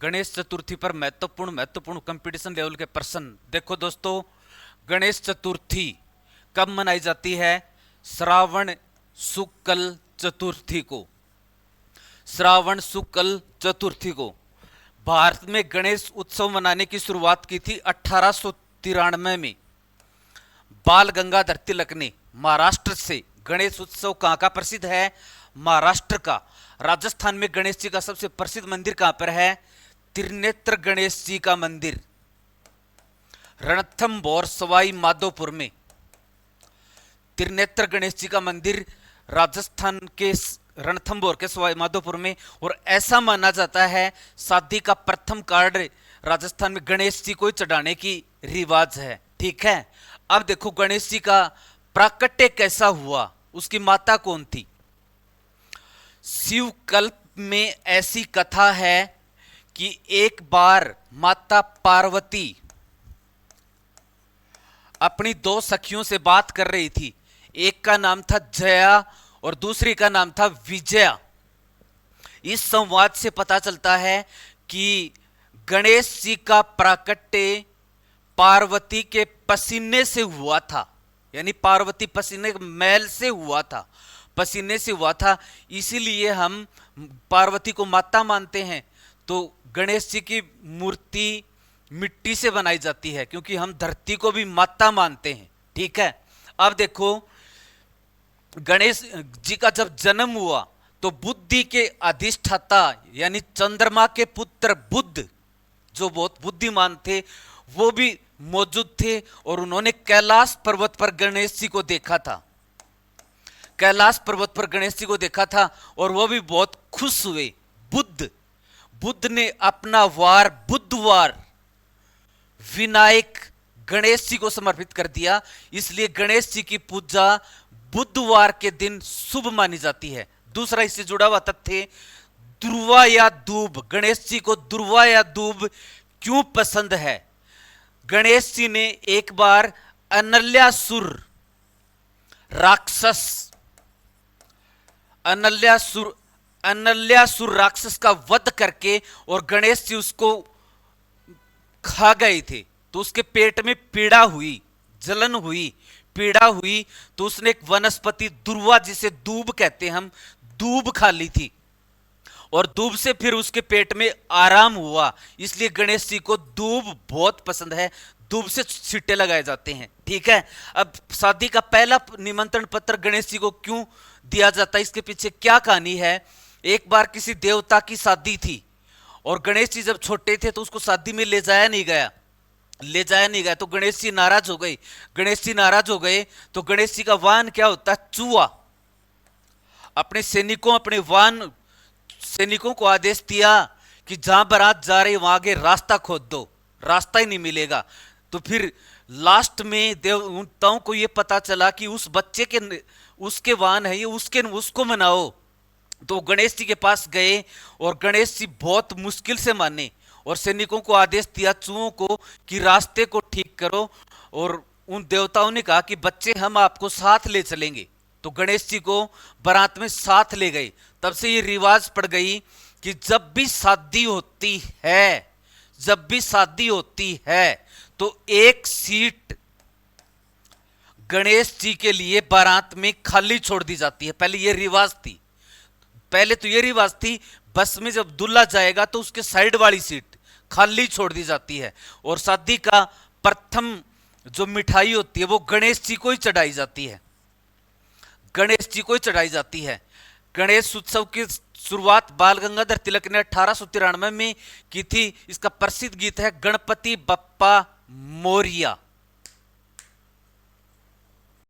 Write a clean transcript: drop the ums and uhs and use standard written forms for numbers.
गणेश चतुर्थी पर महत्वपूर्ण competition level के प्रश्न। देखो दोस्तों, गणेश चतुर्थी कब मनाई जाती है? श्रावण शुक्ल चतुर्थी को। श्रावण शुक्ल चतुर्थी को भारत में गणेश उत्सव मनाने की शुरुआत की थी 1893 में। बाल गंगाधर तिलक ने महाराष्ट्र से गणेश उत्सव कहाँ का प्रसिद्ध है? महाराष्ट्र का। राजस्थान में गणेश जी का सबसे प्रसिद्ध मंदिर कहाँ पर है? त्रिनेत्र गणेश जी का मंदिर रणथंभौर सवाई माधोपुर में। त्रिनेत्र गणेश जी का मंदिर राजस्थान के रणथंभौर के सवाई माधोपुर में। और ऐसा माना जाता है शादी का प्रथम कार्ड राजस्थान में गणेश जी को चढ़ाने की रिवाज है। ठीक है, अब देखो गणेश जी का प्राकट्य कैसा हुआ, उसकी माता कौन थी? शिवकल्प में ऐसी कथा है कि एक बार माता पार्वती अपनी दो सखियों से बात कर रही थी। एक का नाम था जया और दूसरी का नाम था विजया। इस संवाद से पता चलता है कि गणेश जी का प्राकट्य पार्वती के पसीने से हुआ था, यानी पार्वती पसीने मैल से हुआ था, पसीने से हुआ था। इसीलिए हम पार्वती को माता मानते हैं। तो गणेश जी की मूर्ति मिट्टी से बनाई जाती है क्योंकि हम धरती को भी माता मानते हैं। ठीक है, अब देखो गणेश जी का जब जन्म हुआ तो बुद्धि के अधिष्ठाता यानी चंद्रमा के पुत्र बुद्ध, जो बहुत बुद्धिमान थे, वो भी मौजूद थे और उन्होंने कैलाश पर्वत पर गणेश जी को देखा था। कैलाश पर्वत पर गणेश जी को देखा था और वो भी बहुत खुश हुए। बुद्ध ने अपना वार बुधवार विनायक गणेश जी को समर्पित कर दिया। इसलिए गणेश जी की पूजा बुधवार के दिन शुभ मानी जाती है। दूसरा इससे जुड़ा हुआ तथ्य, दुर्वा या दूब। गणेश जी को दुर्वा या दूब क्यों पसंद है? गणेश जी ने एक बार अनल्यासुर राक्षस का वध करके और गणेश जी उसको खा गए थे, तो उसके पेट में पीड़ा हुई, जलन हुई, पीड़ा हुई, तो उसने एक वनस्पति दुर्वा, जिसे दूब कहते हैं हम, दूब खा ली थी और दूब से फिर उसके पेट में आराम हुआ। इसलिए गणेश जी को दूब बहुत पसंद है, दूब से छींटे लगाए जाते हैं। ठीक है, अब शादी का पहला निमंत्रण पत्र गणेश जी को क्यों दिया जाता है, इसके पीछे क्या कहानी है? एक बार किसी देवता की शादी थी और गणेश जी जब छोटे थे तो उसको शादी में ले जाया नहीं गया, तो गणेश जी नाराज हो गए। तो गणेश जी का वाहन क्या होता है? चूहा। अपने सैनिकों को आदेश दिया कि जहां बारात जा रही वहां आगे रास्ता खोद दो, रास्ता ही नहीं मिलेगा। तो फिर लास्ट में देवताओं को यह पता चला कि उस बच्चे के उसके वाहन है ये, उसको मनाओ। तो गणेश जी के पास गए और गणेश जी बहुत मुश्किल से माने और सैनिकों को आदेश दिया चूहों को कि रास्ते को ठीक करो। और उन देवताओं ने कहा कि बच्चे हम आपको साथ ले चलेंगे। तो गणेश जी को बारात में साथ ले गए। तब से ये रिवाज पड़ गई कि जब भी शादी होती है तो एक सीट गणेश जी के लिए बारात में खाली छोड़ दी जाती है। पहले तो ये रिवाज थी, बस में जब दूल्हा जाएगा तो उसके साइड वाली सीट खाली छोड़ दी जाती है। और शादी का प्रथम जो मिठाई होती है वो गणेश जी को ही चढ़ाई जाती है। गणेश उत्सव की शुरुआत बाल गंगाधर तिलक ने 1893 में की थी। इसका प्रसिद्ध गीत है गणपति बप्पा मोरिया।